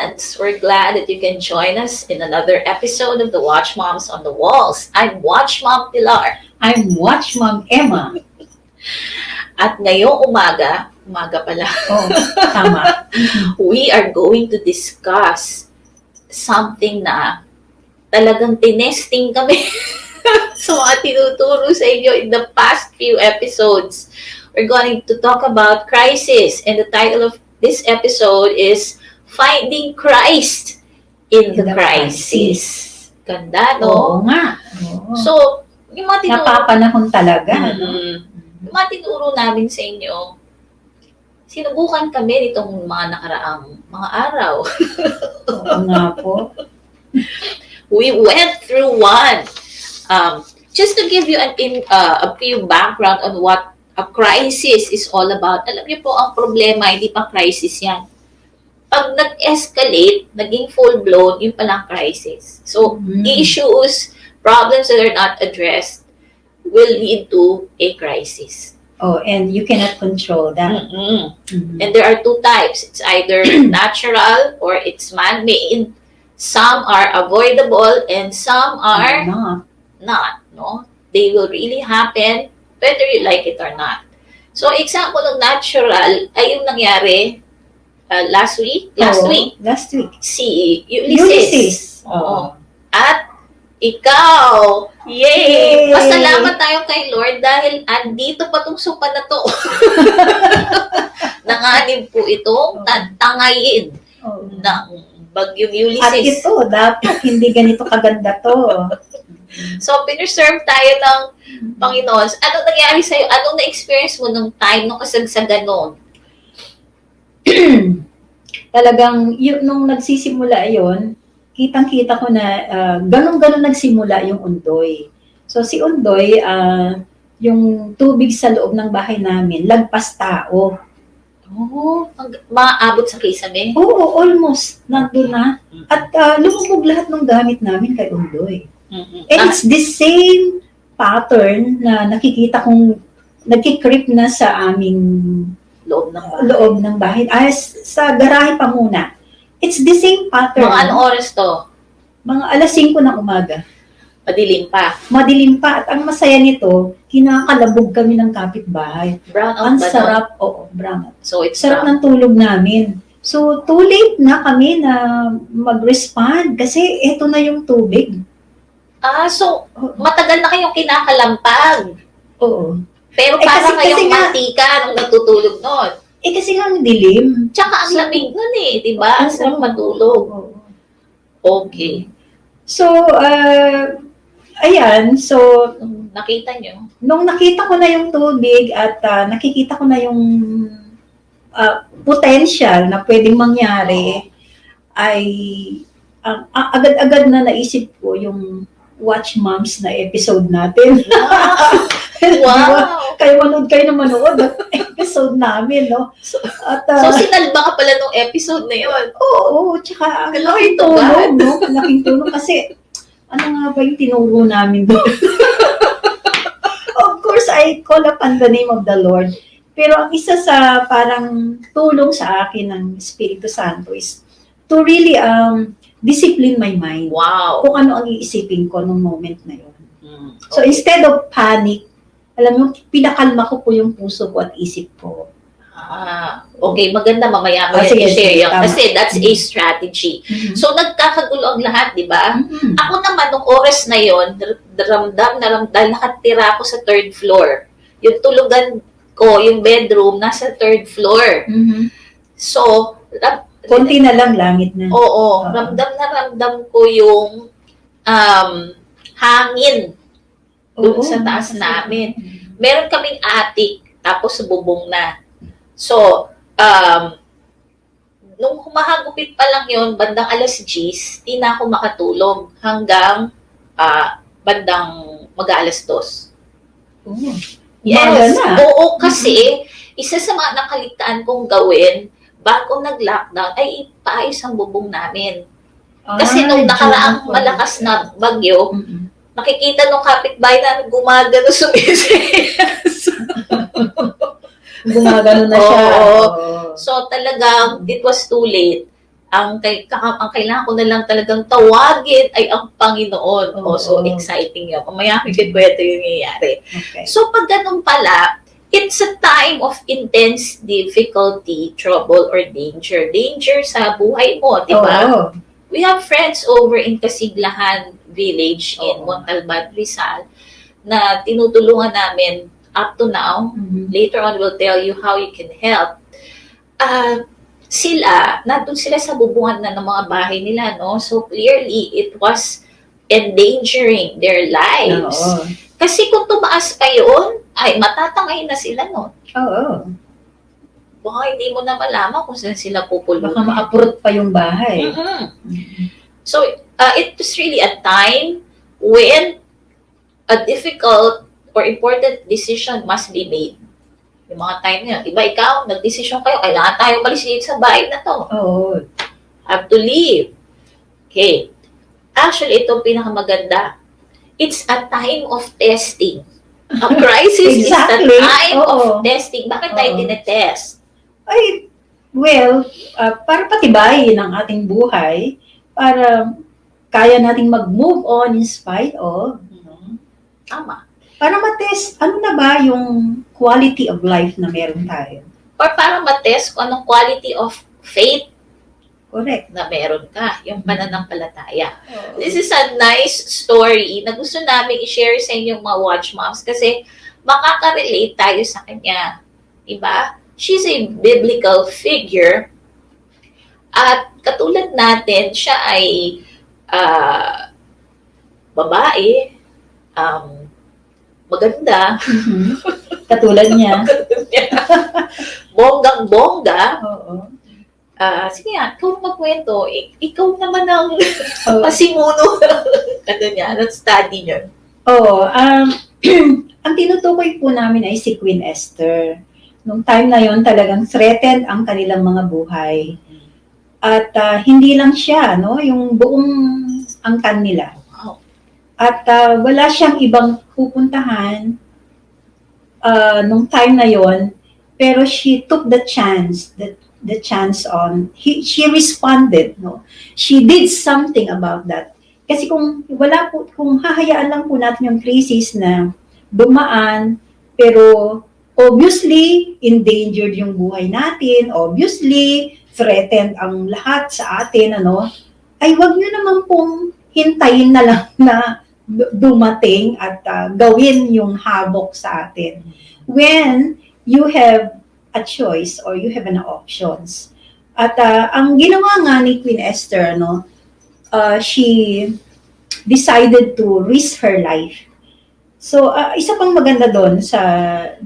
fans, we're glad that you can join us in another episode of the Watchmoms on the Walls. I'm Watchmom Pilar. I'm Watchmom Emma. At ngayong umaga pala, Tama. we are going to discuss something na talagang tinesting kami sa mga tinuturo sa inyo in the past few episodes. We're going to talk about crisis, and the title of this episode is Finding Christ in the Crisis. Ganda, no? Oo nga. Oo. So, yung mga tinuro, napapanahon talaga. yung mga tinuro namin sa inyo, sinubukan kami nitong mga nakaraang mga araw. Oo nga po. We went through one. Just to give you a few background on what a crisis is all about. Alam niyo po, ang problema, hindi pa crisis yan. Pag nag-escalate, naging full-blown, yun palang crisis. So, issues, problems that are not addressed will lead to a crisis. Oh, and you cannot control that. And there are two types. It's either natural or it's man-made. Some are avoidable and some are not. No? They will really happen whether you like it or not. So, example ng natural ay yung nangyari last week. Last week. Si Ulysses. Oo. At ikaw, yay! Yay! Pasalamat tayo kay Lord dahil andito pa tong sopa na to. Nanganib po itong tangayin ng bagyong Ulysses. At ito, dapat hindi ganito kaganda to. So, pineserve tayo ng Panginoon. Anong nangyari sa'yo? Anong na-experience mo nung time, nung kasagsagan noon? Talagang, nung nagsisimula yon, kitang-kita ko na ganun-ganun nagsimula yung Undoy. So, si Undoy, yung tubig sa loob ng bahay namin, lagpas tao. Maaabot sa kisame? Oo, almost. Nandun na. At lumubog lahat ng gamit namin kay Undoy. And it's the same pattern na nakikita kong nagki-creep na sa aming loob ng bahay. Sa garahe pa muna. It's the same pattern. Mga anong oras to? Mga alas 5 ng umaga. Madilim pa. Madilim pa. At ang masaya nito, kinakalabog kami ng kapitbahay. Brown out Ang ba sarap. Oo, brown out. So, it's Sarap ng tulog namin. So, too late na kami na mag-respond kasi eto na yung tubig. So, matagal na kayong kinakalampag. Oo. Pero parang kayong mantika nung natutulog noon. Kasi nga ang dilim. Tsaka ang lamig nun diba? Ang sarap matulog. Okay. So, ayan. So, nakita nyo? Nung nakita ko na yung tubig at nakikita ko na yung potential na pwedeng mangyari, ay agad-agad na naisip ko yung Watchmoms na episode natin. Wow! Kayo na manood ng episode namin, no? At, so, sinalba ka pala nung episode na yun? Oo, tsaka ang laking tulong, no? Laking tulong kasi, ano nga ba yung tinuro namin doon? Of course, I call upon the name of the Lord. Pero ang isa sa parang tulong sa akin ng Espiritu Santo is to really discipline my mind. Wow! Kung ano ang iisipin ko nung moment na yun. Okay. So, instead of panic, alam mo, pinakalma ko po yung puso ko at isip ko. Okay, maganda mamaya mo i-share yan. Kasi that's a strategy. So, nagkakagulo ang lahat, di ba? Ako naman, nung oras na yon, ramdam, nakatira ako sa 3rd floor. Yung tulugan ko, yung bedroom, nasa 3rd floor. So, konti na lang, langit na. Oo, ramdam ko yung hangin doon sa taas namin. Meron kaming attic, tapos bubong na. So, nung humahagupit pa lang yun, bandang alas 10, di na ako makatulog hanggang bandang mag-alas 2. Yes, oo, kasi isa sa mga nakaligtaan kong gawin bago nag-lockdown ay ipaayos ang bubong namin. Kasi nung nakaraang malakas na bagyo, nakikita nung kapitbahay na gumagano sumisiyas. Gumagano na siya. So talagang it was too late. ang kailangan ko na lang talagang tawagin ay ang Panginoon. So exciting yun. Mamaya ko ikikwento yung nangyayari. Okay. So pag ganun pala, it's a time of intense difficulty, trouble, or danger. Danger sa buhay mo, di ba? We have friends over in Kasiglahan Village in Montalban, Rizal, na tinutulungan namin up to now. Later on, we'll tell you how you can help. Nandun sila sa bubungan na ng mga bahay nila, no? So clearly, it was endangering their lives. Kasi kung tumaas pa yun, ay matatangay na sila, no? Baka hindi mo na malaman kung saan sila pupulong. Baka ma-uproot pa yung bahay. So, it was really a time when a difficult or important decision must be made. Yung mga time na yun. Diba, ikaw, nag-decision kayo, kailangan tayo malis dito sa bahay na to. Have to leave. Okay. Actually, ito pinakamaganda. It's a time of testing. A crisis is a time of testing. Bakit tayo tinetest? Ay, well, para patibayin ang ating buhay, para kaya nating mag-move on in spite of. Tama. Para matest, ano na ba yung quality of life na meron tayo? Or para matest kung anong quality of faith Correct. na meron ka, yung pananampalataya. This is a nice story na gusto namin i-share sa inyong mga Watchmoms kasi makaka-relate tayo sa kanya. Diba? She's a biblical figure at katulad natin, siya ay babae, maganda. Katulad niya. Bonggang-bongga. Sige nga, ikaw magkwento. Ikaw naman ang pasimuno. Ng study niyo. Ang tinutukoy po namin ay si Queen Esther. Nung time na yon talagang threatened ang kanilang mga buhay. At hindi lang siya, no, yung buong angkan nila. At wala siyang ibang pupuntahan nung time na yon, pero she took the chance, she responded, no. She did something about that. Kasi kung hahayaan lang po natin yung crisis na dumaan, pero obviously, endangered yung buhay natin. Obviously, threatened ang lahat sa atin, ay wag nyo naman pong hintayin na lang na dumating at gawin yung habok sa atin. When you have a choice or you have an options. At ang ginawa nga ni Queen Esther, she decided to risk her life. So, isa pang maganda doon sa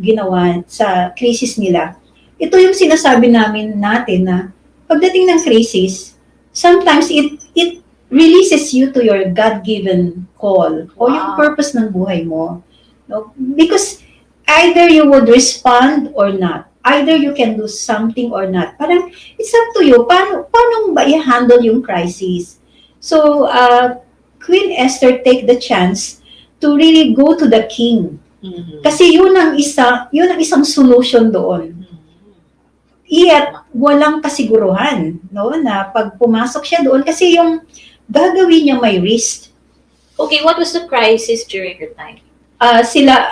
ginawa, sa crisis nila, ito yung sinasabi natin na pagdating ng crisis, sometimes it releases you to your God-given call o yung purpose ng buhay mo. No? Because either you would respond or not. Either you can do something or not. Parang, it's up to you. Paano ba i-handle yung crisis? So, Queen Esther take the chance to really go to the king. Kasi yun ang isang solution doon. Yet, walang kasiguruhan, na pag pumasok siya doon, kasi yung gagawin niya may risk. Okay, what was the crisis during her time?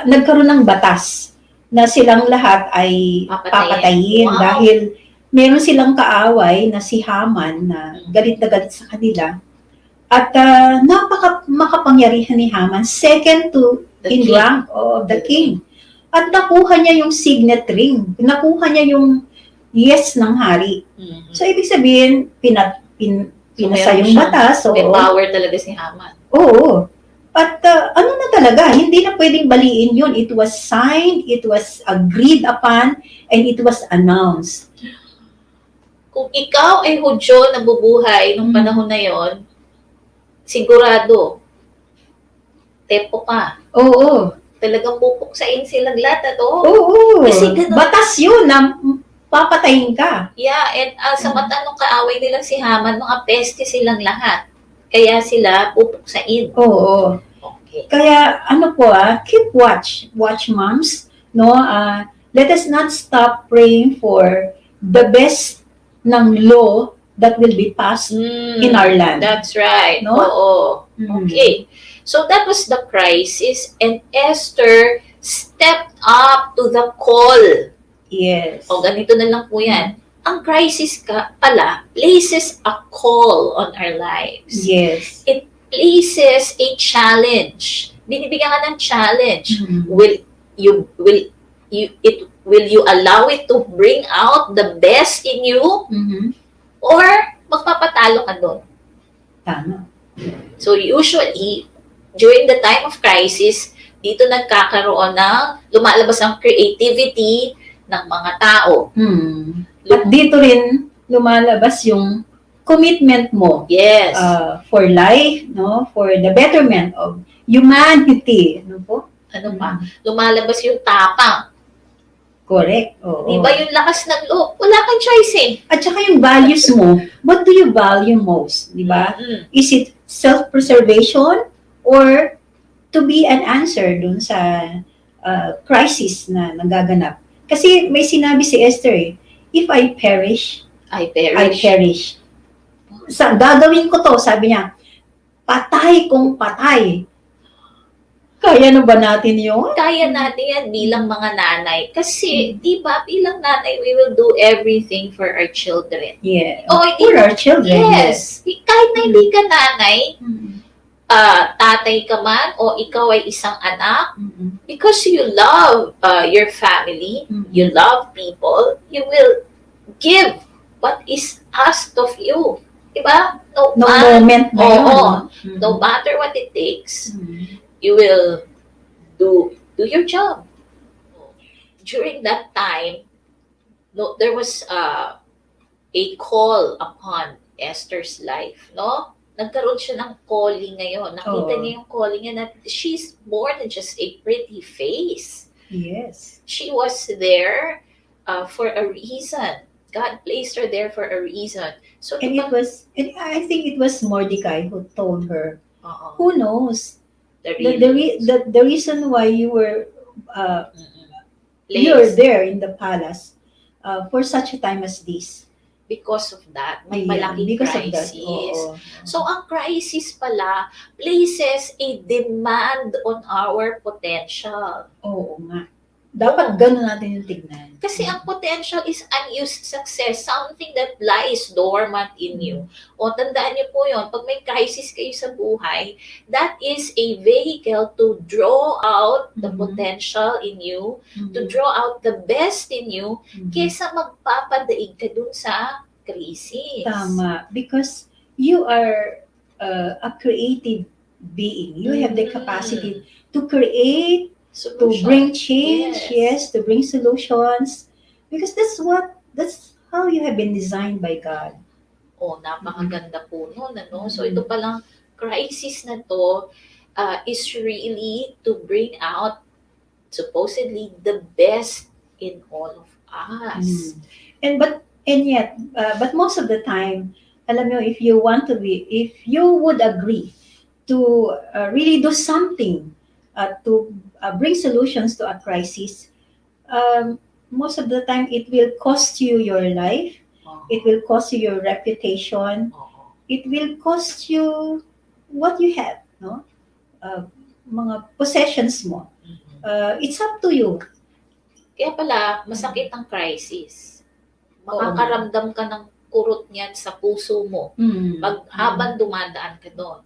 Nagkaroon ng batas na silang lahat ay papatayin dahil meron silang kaaway na si Haman na galit sa kanila. At makapangyarihan ni Haman, second to in rank of the king. At nakuha niya yung signet ring. Nakuha niya yung yes ng hari. So, ibig sabihin, pinasa yung batas. May power talaga si Haman. Oo. At ano na talaga, hindi na pwedeng baliin yun. It was signed, it was agreed upon, and it was announced. Kung ikaw ay Hudyo na bubuhay nung panahon na yon, sigurado, tepo ka. Oo. Talagang pupuksain silang lahat at Oo. Kasi ganun. Batas yun na papatayin ka. Yeah, and sa mata nung kaaway nilang si Haman, mga peste silang lahat. Kaya sila pupuksain. Oo. Okay. Kaya keep watch moms, let us not stop praying for the best ng law that will be passed in our land. That's right. No? Oo. Okay. So that was the crisis, and Esther stepped up to the call. Yes. O ganito na lang po yan. Ang crisis pala places a call on our lives. Yes. It places a challenge. Binibigyan ka ng challenge. Will you allow it to bring out the best in you? Or magpapatalo ka doon? Tama. So usually, during the time of crisis, dito nagkakaroon ng lumalabas ang creativity ng mga tao. At dito rin lumalabas yung commitment mo. Yes. For life, no? For the betterment of humanity. Ano po? Ano pa? Lumalabas yung tapang. Correct. Oo. Di ba yung lakas ng loob? Wala kang choice eh. At saka yung values mo, what do you value most? Di ba? Is it self-preservation or to be an answer dun sa crisis na nagaganap? Kasi may sinabi si Esther eh, if I perish, I I perish. Gagawin ko to, sabi niya, patay kung patay. Kaya na ba natin yun? Kaya natin yan bilang mga nanay. Kasi, di ba, bilang nanay, we will do everything for our children. Yeah. Oh, for our children. Yes. Kahit na hindi ka nanay, tatay ka man, o ikaw ay isang anak, because you love your family, you love people, you will give what is asked of you. Diba? No moment na yun. No matter what it takes, you will do your job. During that time, there was a call upon Esther's life, no? Nagkaroon siya ng calling ngayon. Nakita niya yung calling niya na she's more than just a pretty face. Yes. She was there for a reason. God placed her there for a reason. So and I think it was Mordecai who told her, who knows? The reason why you were you're there in the palace for such a time as this. Because of that, may malaking crisis. So, ang crisis pala places a demand on our potential. Oo nga. Dapat gano'n natin yung tignan. Kasi ang potential is unused success, something that lies dormant in you. O tandaan niyo po yun, pag may crisis kayo sa buhay, that is a vehicle to draw out the potential in you, to draw out the best in you, kesa magpapadaig ka dun sa crisis. Tama. Because you are a creative being. You have the capacity to create, to bring change, yes, to bring solutions. Because that's how you have been designed by God. Oh, napakaganda po nun, ano? So, ito palang crisis na to is really to bring out, supposedly, the best in all of us. And yet, but most of the time, alam mo, if you would agree to really do something to bring solutions to a crisis, most of the time it will cost you your life, it will cost you your reputation, it will cost you what you have, no? Mga possessions mo. It's up to you. Kaya pala, masakit ang crisis. Makakaramdam ka ng kurot niyan sa puso mo habang dumadaan ka doon.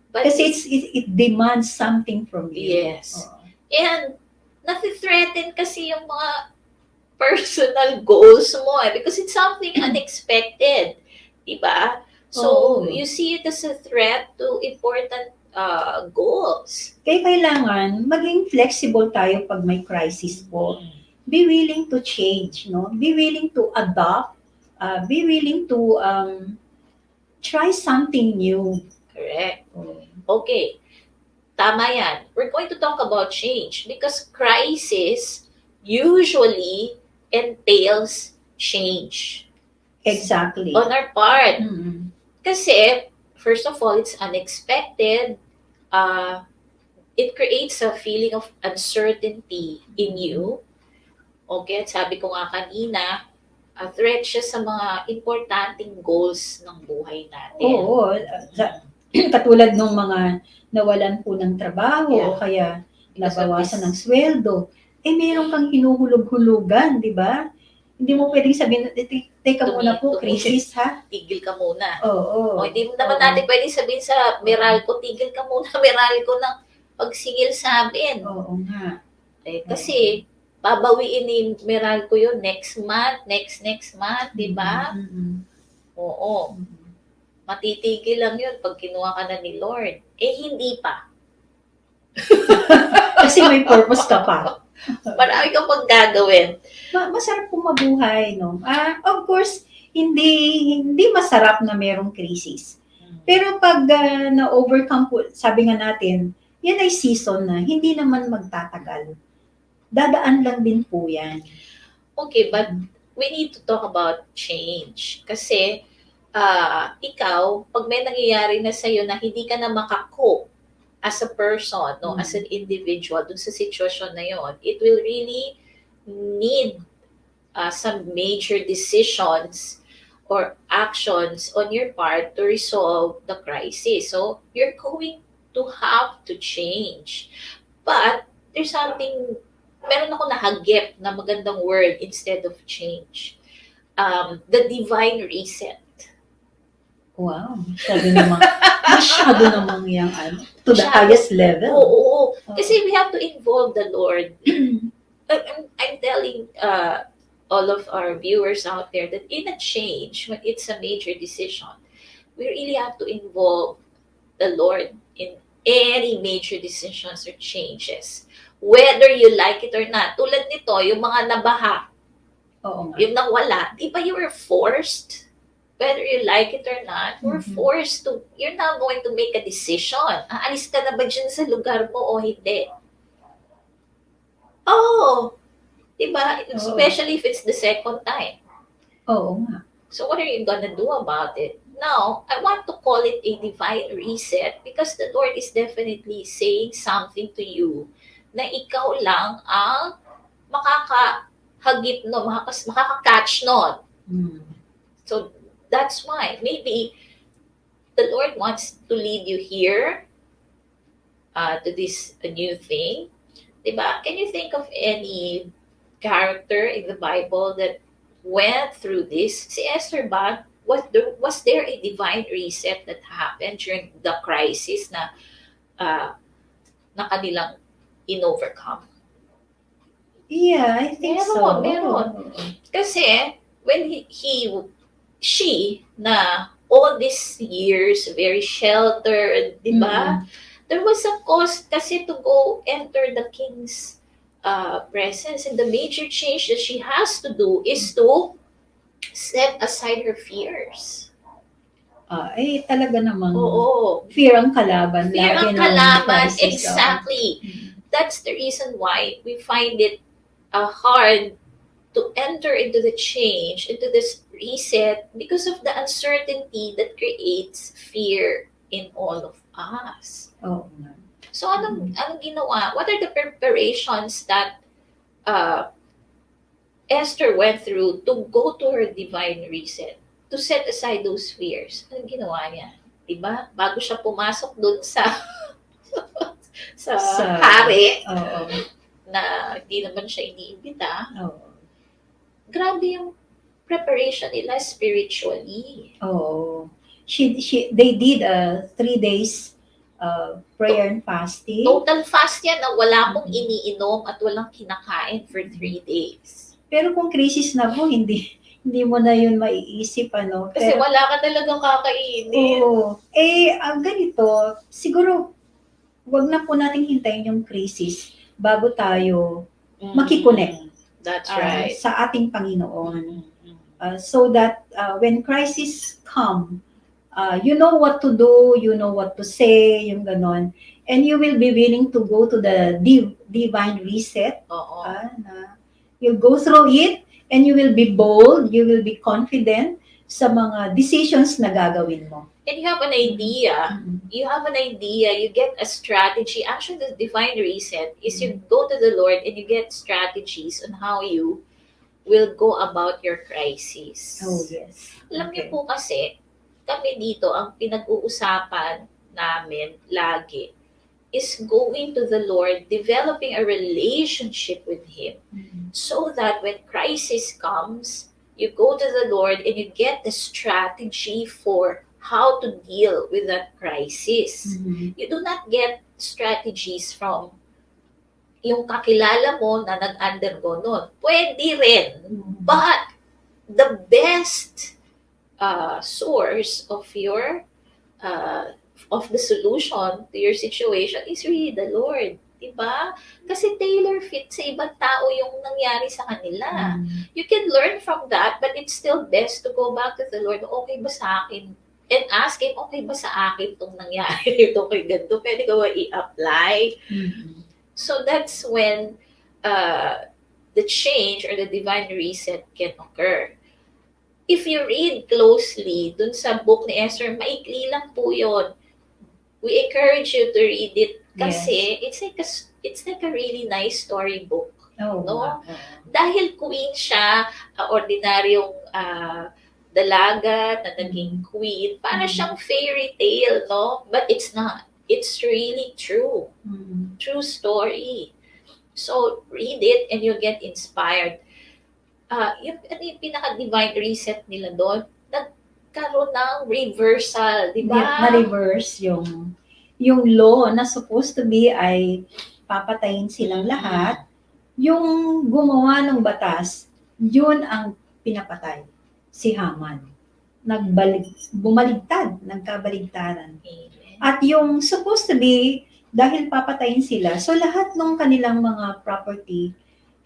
Kasi it demands something from you. Yes. And nathi-threaten kasi yung mga personal goals mo because it's something unexpected. Diba? So, you see it as a threat to important goals. Kaya kailangan maging flexible tayo pag may crisis po. Be willing to change, no? Be willing to adopt, be willing to try something new. Correct. Okay. Tama yan. We're going to talk about change because crisis usually entails change. Exactly. On our part. Kasi, first of all, it's unexpected. It creates a feeling of uncertainty in you. Okay, at sabi ko nga kanina, threat siya sa mga importanteng goals ng buhay natin. Oo, katulad ng mga nawalan po ng trabaho o kaya nabawasan ng sweldo, meron kang hinuhulog-hulugan, di ba? Hindi mo pwedeng sabihin, teka muna po, crisis ha? Tigil ka muna. Oo. Hindi naman natin pwedeng sabihin sa Meralco, tigil ka muna, Meralco, ng pagsigil sa amin. Oo nga. Kasi, babawiin ni Meralco yun next month, next month, di ba? Oo. Matitigil lang yun pag kinuha ka na ni Lord. Hindi pa. Kasi may purpose ka pa. Marami kang pang gagawin. Masarap pong mabuhay, no? Of course, hindi masarap na merong crisis. Pero pag na-overcome po, sabi nga natin, yan ay season na, hindi naman magtatagal. Dadaan lang din po yan. Okay, but we need to talk about change. Kasi, ikaw, pag may nangyayari na sa'yo na hindi ka na makakope as a person, no, as an individual, dun sa sitwasyon na yon, it will really need some major decisions or actions on your part to resolve the crisis. So, you're going to have to change. But, there's something, meron ako nahagip na magandang word instead of change. The divine reset. Wow, masyado namang yung to the highest level. Oo. Kasi we have to involve the Lord. I'm telling all of our viewers out there that in a change, when it's a major decision, we really have to involve the Lord in any major decisions or changes. Whether you like it or not. Tulad nito, yung mga nabaha, yung nawala, di ba you were forced? Whether you like it or not, we're forced to, you're now going to make a decision. Aalis ka na ba dyan sa lugar mo o hindi? Diba? Especially if it's the second time. Oo nga. So what are you gonna do about it? Now, I want to call it a divine reset because the Lord is definitely saying something to you na ikaw lang ang makakahagip no, makaka-catch nun. So, that's why maybe the Lord wants to lead you here to this new thing. Diba? Can you think of any character in the Bible that went through this? Si Esther ba, was there a divine reset that happened during the crisis na kanilang in-overcome? Yeah, I think so. Meron. Kasi, when she na all these years very sheltered, di ba? There was a cost kasi to go enter the king's presence, and the major change that she has to do is to set aside her fears. Talaga namang fear ang kalaban. Fear ang kalaban, exactly. That's the reason why we find it hard to enter into the change, into this reset, because of the uncertainty that creates fear in all of us. So, anong ginawa? What are the preparations that Esther went through to go to her divine reset, to set aside those fears? Anong ginawa niya? Diba? Bago siya pumasok dun sa hari, na hindi naman siya iniimbita, grabe yung preparation nila spiritually. They did 3 days prayer and fasting. Total fast yan na wala pong iniinom at walang kinakain for 3 days. Pero kung crisis na po, hindi mo na yun maiisip, Kasi wala ka talagang kakainin. Ganito, siguro, wag na po nating hintayin yung crisis bago tayo makikonnect. That's right. Sa ating Panginoon. So that when crisis come, you know what to do, you know what to say, yung ganon. And you will be willing to go to the divine reset. You'll go through it, and you will be bold, you will be confident sa mga decisions na gagawin mo. And you have an idea. You have an idea. You get a strategy. Actually, the divine reset is you go to the Lord and you get strategies on how you will go about your crisis. Oh, yes. Alam niyo Okay. po kasi, kami dito, ang pinag-uusapan namin lagi is going to the Lord, developing a relationship with Him, so that when crisis comes, you go to the Lord and you get the strategy for how to deal with that crisis. You do not get strategies from yung kakilala mo na nag-undergo nun. Pwede rin, but the best source of your of the solution to your situation is really the Lord. Diba? Kasi tailor fit sa ibang tao yung nangyari sa kanila. You can learn from that, but it's still best to go back to the Lord. Okay ba sa akin? And ask Him, okay ba sa akin itong nangyari? Ito kay ganito, pwede ko ba i-apply? So that's when the change or the divine reset can occur. If you read closely dun sa book ni Esther, maikli lang po yun. We encourage you to read it kasi it's like a really nice storybook. Oh, no? wow. Dahil queen siya, ordinaryong dalaga na naging queen, para siyang fairy tale, no? But it's not. It's really true. True story. So, read it and you'll get inspired. Yung pinaka-divine reset nila doon, nagkaroon ng reversal, di ba? Na-reverse yung law na supposed to be ay papatayin silang lahat. Yung gumawa ng batas, yun ang pinapatay. Si Haman. Bumaligtad, nagkabaligtaran. At yung supposed to be, dahil papatayin sila, so lahat ng kanilang mga property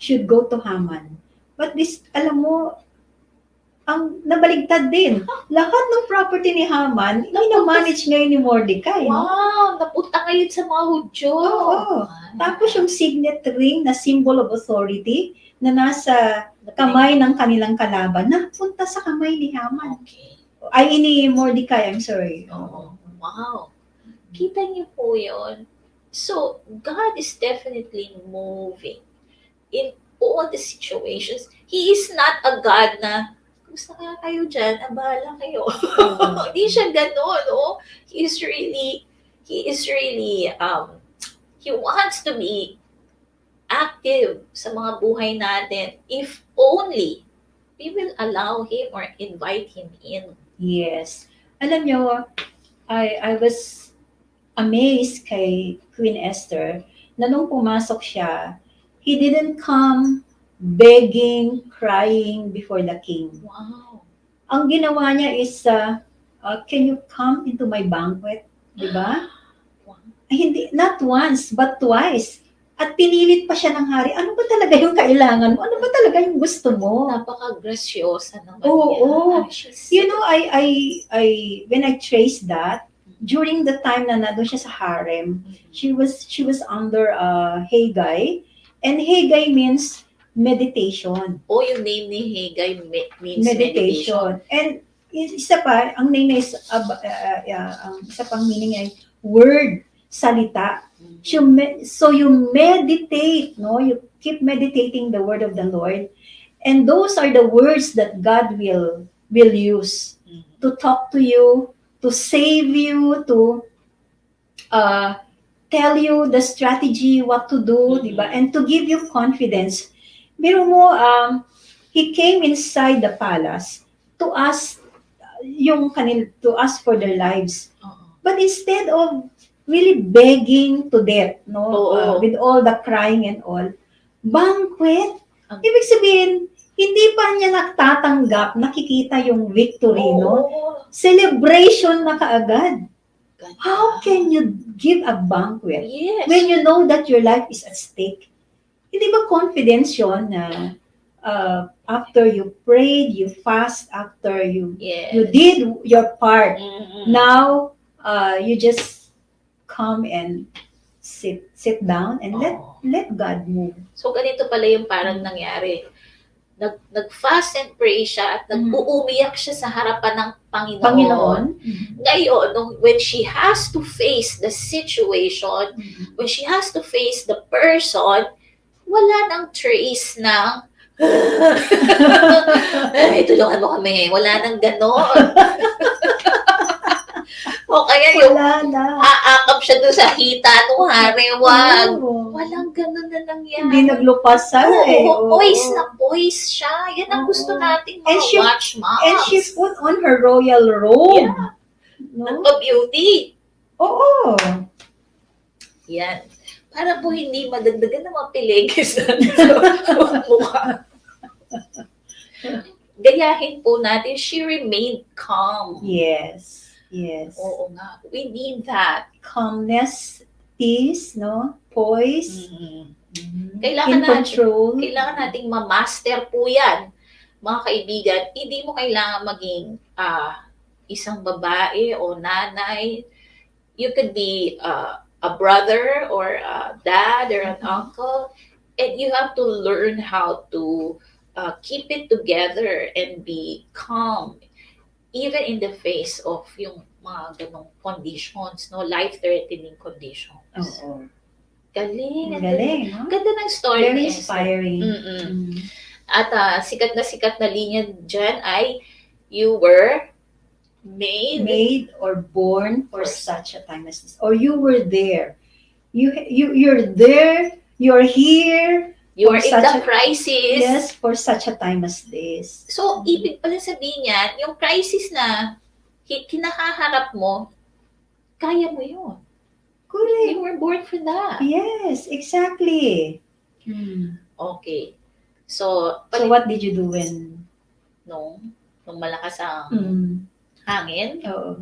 should go to Haman. But this, alam mo, ang nabaligtad din. Lahat ng property ni Haman, minamanage ngayon ni Mordecai. Wow! Napunta ngayon sa mga Hudyo. Oo. Tapos yung signet ring na symbol of authority na nasa kamay ng kanilang kalaban, napunta sa kamay ni Haman. Okay. Ay, ni Mordecai, I'm sorry. Oh, wow. Kita niyo po yun. So, God is definitely moving in all the situations. He is not a God na, gusto kaya kayo dyan, bahala kayo. Hindi siya ganun, no? He is really, he wants to be active sa mga buhay natin if only we will allow Him or invite Him in. Yes. Alam nyo, I was amazed kay Queen Esther na nung pumasok siya, he didn't come begging, crying before the king. Wow. Ang ginawa niya is, can you come into my banquet? Diba? Wow. Hindi, not once, but twice. At pinilit pa siya ng hari, ano ba talaga yung kailangan mo? Ano ba talaga yung gusto mo? Napaka-grasyosa naman Oo. niya. You know, when I traced that, during the time na nandun siya sa harem, she was under Haggai, and Haggai means meditation. Yung name ni Haggai means meditation. And isa pa, ang name is, ang isa pang meaning ay word, salita. So you meditate, no? You keep meditating the word of the Lord. And those are the words that God will use to talk to you, to save you, to tell you the strategy, what to do, diba? And to give you confidence. Biro mo, he came inside the palace to ask for their lives. But instead of really begging to death, no, with all the crying and all, banquet. Ibig sabihin, hindi pa niya nakikita yung victory, no? Celebration na kaagad. How can you give a banquet when you know that your life is at stake? Hindi ba confidence yun na after you prayed, you fast, after you did your part, now you just come and sit down and let God move. So ganito pala yung parang nangyari. Nag-fast and pray siya at nag-uumiyak siya sa harapan ng Panginoon. Ngayon, when she has to face the situation, when she has to face the person, wala nang trace ng Ay, tulungan mo kami. Wala nang ganon. O kaya yung Wala na. aakap siya doon sa hita nung hari. Wag. Oo. Walang ganon na nangyari. Hindi naglupasan eh. Oo, poise na poise siya. Yan ang gusto nating mga watch moms. And she put on her royal robe. Yeah. No? Nagpa-beauty. Oo. Yan. Para po hindi madagdagan ng mga piligis na mukha. Gayahin po natin, she remained calm. Yes. Yes. Oo nga. We need that. Calmness, peace, no? Poise. Kailangan in control. Kailangan nating ma-master po yan. Mga kaibigan, hindi mo kailangan maging isang babae o nanay. You could be a brother or a dad or an uncle. And you have to learn how to keep it together and be calm. Even in the face of yung mga ganong conditions, no, life-threatening conditions. Oo. Galing. Galing, no? Ganda ng story. Very inspiring. At sikat na linya dyan ay you were made or born for such a time as this. Or you were there. You're there. You're here. You are in the crisis. Yes, for such a time as this. So, ibig pala sabihin yan, yung crisis na kinakaharap mo, kaya mo yun. Correct. You were born for that. Yes, exactly. Okay. So what did you do when? Nung malakas ang hangin? Oo.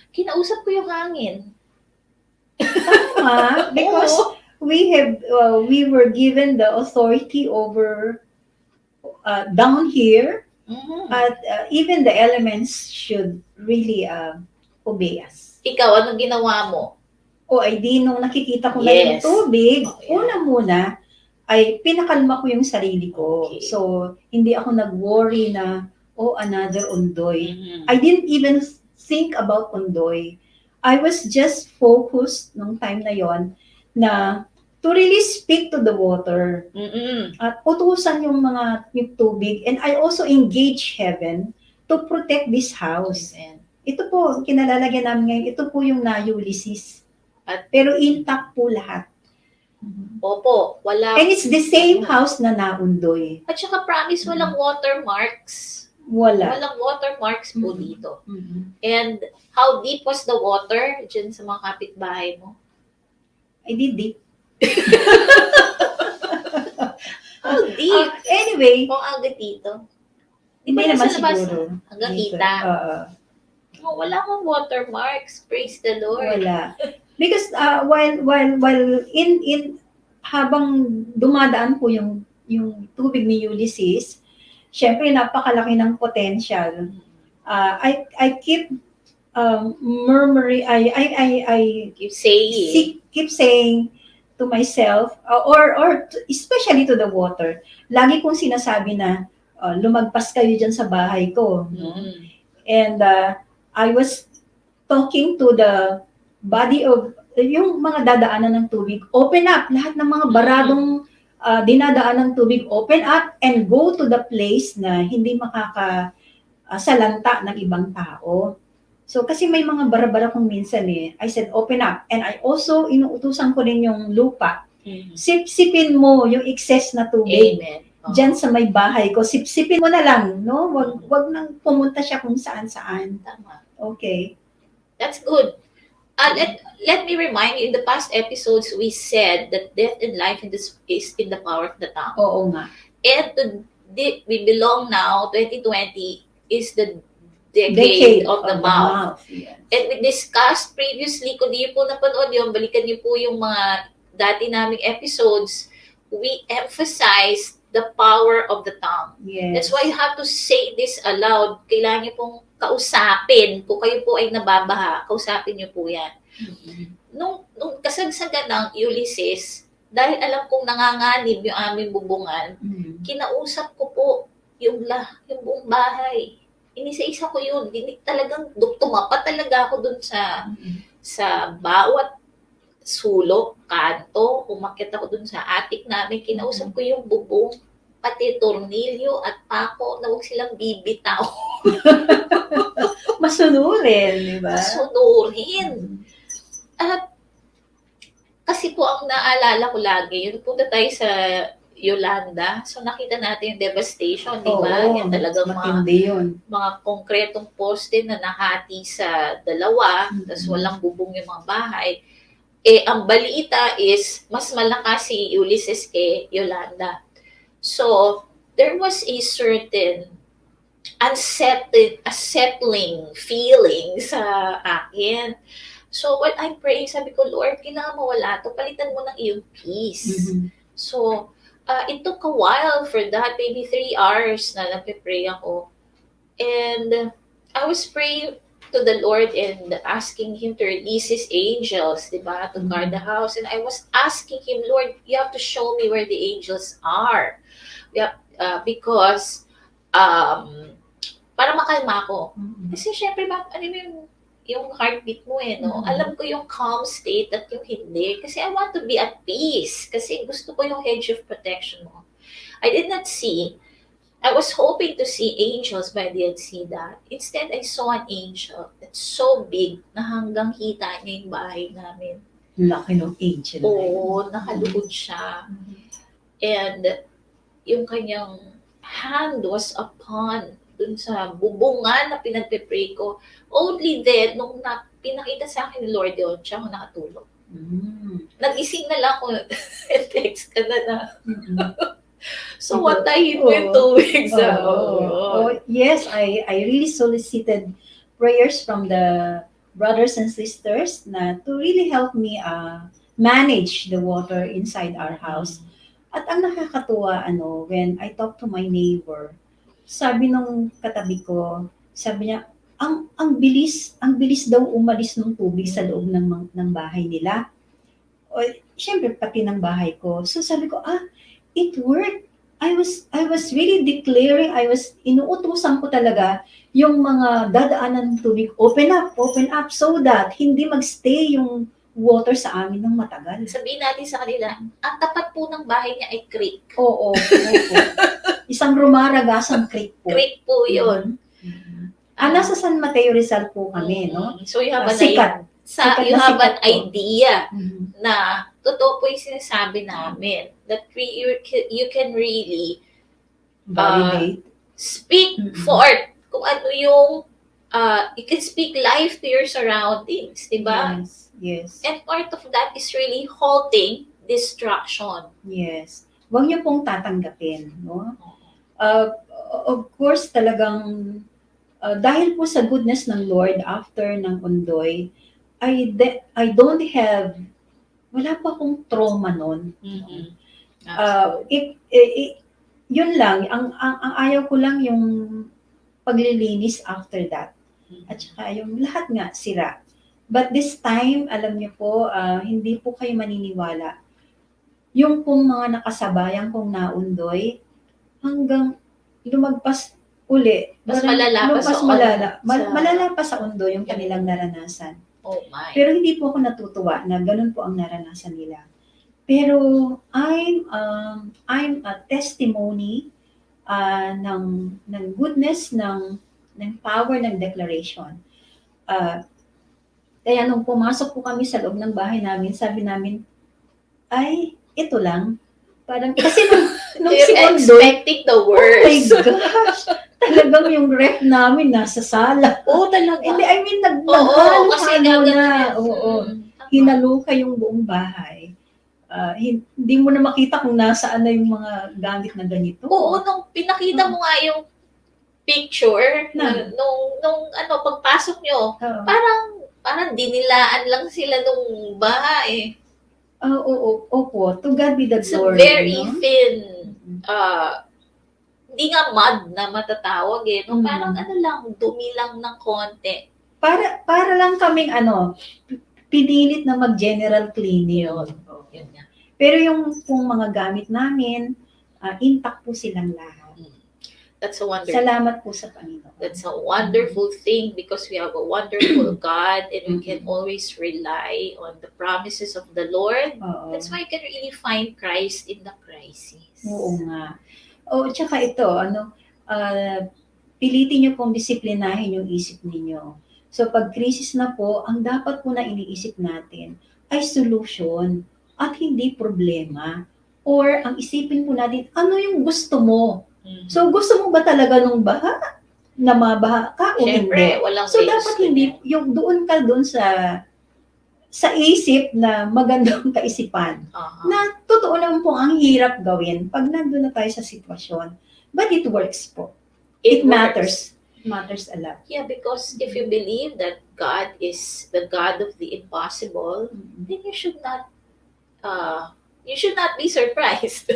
Kinausap ko yung hangin. Tama, because we were given the authority over down here, at even the elements should really obey us. Ikaw, anong ginawa mo? O ay di nung nakikita ko na yung tubig, una muna ay pinakalma ko yung sarili ko. Okay. So hindi ako nag-worry na another undoy. I didn't even think about undoy. I was just focused nung time na yon na to really speak to the water. At utusan yung tubig. And I also engage heaven to protect this house. Ito po, kinalalagyan namin ngayon, ito po yung Ulysses. Pero intact po lahat. Opo, wala. And it's the same house na naundoy. At saka promise, walang watermarks. Wala. Walang watermarks po dito. And how deep was the water dyan sa mga kapitbahay mo? I did deep. How deep? Anyway. Kung agad dito. Hindi naman siguro. Hanggang dito. kita. Wala kang watermarks. Praise the Lord. Wala. Because while in habang dumadaan po yung tubig ni Ulysses, syempre napakalaki ng potential. I keep murmuring, I keep saying to myself, or especially to the water, lagi kong sinasabi na lumagpas kayo dyan sa bahay ko. And I was talking to the body of yung mga dadaanan ng tubig, open up lahat ng mga baradong dinadaan ng tubig, open up and go to the place na hindi makakasalanta ng ibang tao. So kasi may mga bara-bara kong minsan I said open up, and I also inuutusan ko rin yung lupa. Sipsipin mo yung excess na tubig. Amen. Diyan sa may bahay ko, sipsipin mo na lang, no? Wag nang pumunta siya kung saan-saan. Tama. Okay. That's good. Let me remind you, in the past episodes, we said that death and life is in the power of the tongue. Oo nga. And we belong now, 2020, is the decade of the mouth. Yes. And we discussed previously, kung di po napanood yun, balikan niyo po yung mga dati naming episodes, we emphasized the power of the tongue. Yes. That's why you have to say this aloud. Kailangan niyo pong kausapin. Kung kayo po ay nababaha, kausapin niyo po yan. Nung kasagsagan ng Ulysses, dahil alam kong nanganganib yung aming bubungan, kinausap ko po yung buong bahay. Inisa-isa ko yun. Talagang tumapat talaga ako dun sa bawat sulok, kanto, umakyat ako dun sa attic namin, kinausap ko yung bubong pati tornilyo at pako na huwag silang bibitaw. Masunurin, di ba? Sunurin. At kasi po ang naalala ko lagi, yun punta tayo sa Yolanda. So nakita natin yung devastation, di ba? Oo, Yan talagang matindi yun. mga konkretong poste na nahati sa dalawa, tapos walang bubong yung mga bahay. Ang balita is, mas malakas si Ulysses kay Yolanda. So, there was a certain unsettling feeling sa akin. So, while I'm praying, sabi ko, Lord, kailangan mawala to. Palitan mo ng iyong peace. So, it took a while for that. Maybe 3 hours na nagpe-pray ako. And I was praying to the Lord and asking Him to release His angels, diba, to guard the house. And I was asking Him, Lord, you have to show me where the angels are. Because, para makalma ako. Kasi syempre, ano yung heartbeat mo no? Alam ko yung calm state at yung hindi. Kasi I want to be at peace. Kasi gusto ko yung hedge of protection mo. I did not see. I was hoping to see angels, but I didn't see that. Instead, I saw an angel that's so big na hanggang kita niya yung bahay namin. Laki ng angel. Oo, nakaluhod siya. And yung kanyang hand was upon dun sa bubungan na pinagpe-pray ko. Only then, nung pinakita sa akin ni Lord yun, siya ako nakatulog. Nag-ising na lang ako, text ka na. So what I went 2 weeks ago. Yes, I really solicited prayers from the brothers and sisters na to really help me manage the water inside our house. At ang nakakatuwa, when I talk to my neighbor, sabi nung katabi ko, sabi niya, ang bilis daw umalis ng tubig sa loob ng bahay nila. Siyempre, pati ng bahay ko. So sabi ko, it worked. I was really declaring, inuutusan ko talaga yung mga dadaanan ng tubig, open up so that hindi magstay yung water sa amin ng matagal. Sabihin natin sa kanila, ang tapat po ng bahay niya ay creek. Oo. Isang rumaragasang creek po. Creek po yun. Nasa San Mateo Rizal po kami, no? So you have Sikat you have an po. idea na totoo po yung sinasabi namin that you can really validate, speak forth kung ano yung you can speak life to your surroundings, diba? Yes. And part of that is really halting destruction. Yes. Huwag niyo pong tatanggapin, no? Of course, talagang dahil po sa goodness ng Lord after ng Ondoy, I don't have, wala pa akong trauma nun. Yun lang, ang ayaw ko lang yung paglilinis after that. At saka yung lahat nga sira. But this time, alam niyo po, hindi po kayo maniniwala. Yung pong mga nakasabayan kong naundoy, hanggang lumagpas uli. Mas malala pa sa undo yung kanilang naranasan. Oh my. Pero hindi po ako natutuwa na ganun po ang naranasan nila. Pero I'm a testimony ng goodness, ng power ng declaration. Kaya nung pumasok po kami sa loob ng bahay namin, sabi namin, ito lang. Parang, kasi nung si Ondoy, expecting the worst. Oh my gosh! Talagang yung ref namin nasa sala. Talaga. Hindi, I mean, naghalo na. Hinaluka yung buong bahay. Hindi mo na makita kung nasaan na yung mga gamit na ganito. Nung pinakita mo nga yung picture, nung pagpasok nyo, parang dinilaan lang sila nung bahay. Opo. To God be the glory. It's very thin. Hindi nga mud na matatawag no? Parang lang, dumi lang ng konti. Para lang kaming pinilit na mag-general cleaning. Yun nga. Pero yung pong mga gamit namin, intact po silang lahat. That's a wonderful. Salamat po sa Panginoon. That's a wonderful thing because we have a wonderful God and we can always rely on the promises of the Lord. That's why you can really find Christ in the crisis. Oo nga. O, tsaka ito, pilitin niyo pong disiplinahin yung isip ninyo. So, pag krisis na po, ang dapat po na iniisip natin ay solution at hindi problema. Or, ang isipin po natin, ano yung gusto mo? So, gusto mo ba talaga nung baha? Na mabaha ka o Siyempre, hindi? walang So, may dapat gusto hindi, niyan. yung doon ka doon sa isip na magandang kaisipan. Aha. Na totoo naman po ang hirap gawin pag nandun na tayo sa sitwasyon. But it works po. It works. matters. It matters a lot. Yeah, because if you believe that God is the God of the impossible, then you should not be surprised.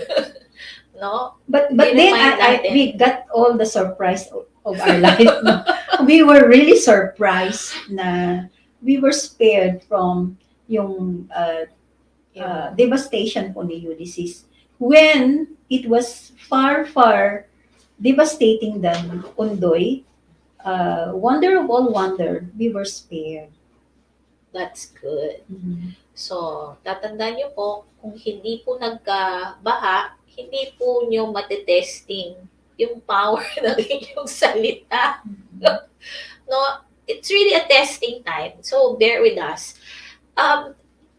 No? But Yun ang then mind natin. we got all the surprise of our life. No? We were really surprised na we were spared from yung devastation po ni Ulysses when it was far, far devastating than Undoy. Wonder of all wonder, we were spared. That's good. So, tatandaan niyo po, kung hindi po nagkabaha, hindi po niyo matitesting yung power ng inyong salita. No, it's really a testing time. So, bear with us.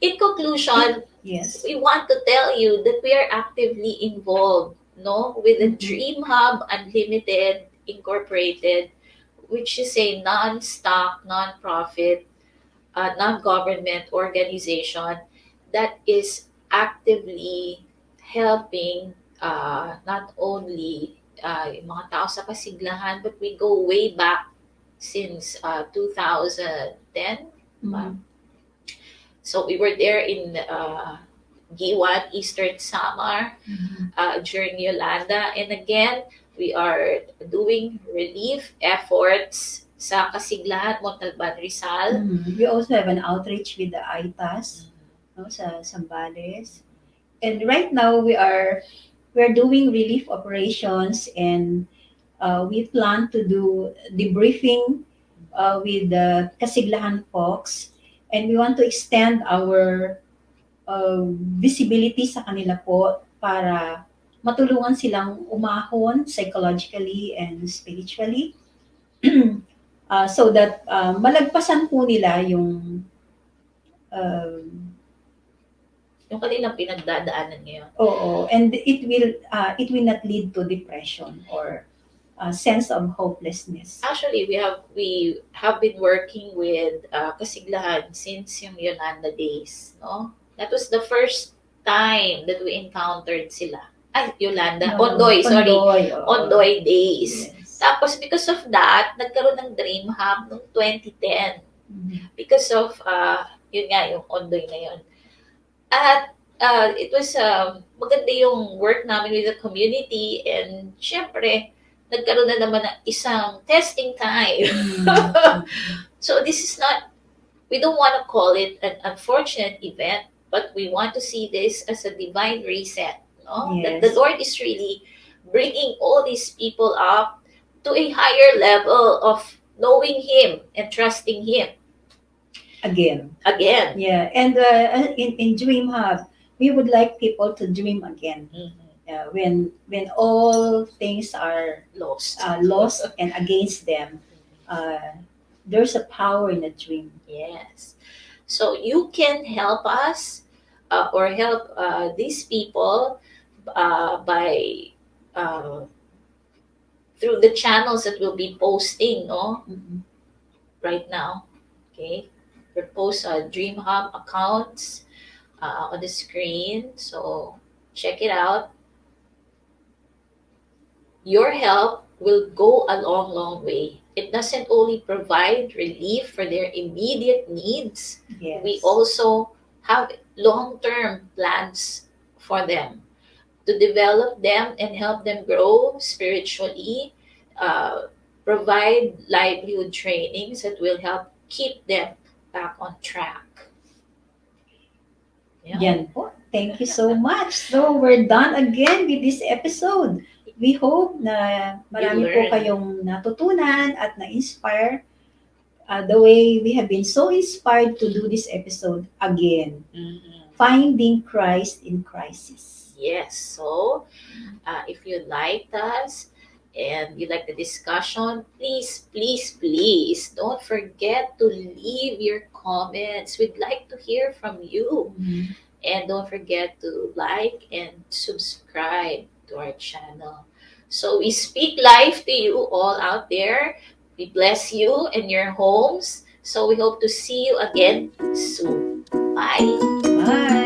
In conclusion, Yes. we want to tell you that we are actively involved, no, with the Dreamhub Unlimited Incorporated, which is a non-stock, non-profit, non-government organization that is actively helping not only yung mga tao sa Kasiglahan, but we go way back since 2010. So we were there in Giwan, Eastern Samar, during Yolanda. And again, we are doing relief efforts sa Kasiglahan, Montalban, Rizal. We also have an outreach with the ITAS, no, sa Zambales. And right now we're doing relief operations, and we plan to do debriefing with the Kasiglahan folks, and we want to extend our visibility sa kanila po para matulungan silang umahon psychologically and spiritually. So that malagpasan po nila yung kanilang pinagdadaanan ngayon. Oo, and it will not lead to depression or a sense of hopelessness. Actually, we have been working with Kasiglahan since yung Yolanda days, no? That was the first time that we encountered sila. Ay, Yolanda. Ondoy, sorry. Ondoy days. Yes. Tapos, because of that, nagkaroon ng Dreamhub noong 2010. Because of, yun nga, yung Ondoy na yun. At it was, maganda yung work namin with the community, and syempre, nagkaroon na naman ng isang testing time. So, this is not, we don't want to call it an unfortunate event, but we want to see this as a divine reset. No? Yes. That the Lord is really bringing all these people up to a higher level of knowing Him and trusting Him. Again. Yeah. And in Dreamhub, we would like people to dream again. When all things are Lost. Lost and against them, there's a power in a dream. Yes. So you can help us or help these people by through the channels that we'll be posting, no? Right now. Okay. We'll post Dreamhub accounts on the screen. So check it out. Your help will go a long, long way. It doesn't only provide relief for their immediate needs. Yes. We also have long-term plans for them to develop them and help them grow spiritually, provide livelihood trainings that will help keep them back on track. Yan po. Thank you so much. So we're done again with this episode. We hope na marami po kayong natutunan at na-inspire the way we have been so inspired to do this episode again. Finding Christ in crisis. Yes. So, if you liked us and you like the discussion, please don't forget to leave your comments. We'd like to hear from you. Mhm. And don't forget to like and subscribe to our channel. So we speak life to you all out there. We bless you in your homes. So we hope to see you again soon. Bye. Bye.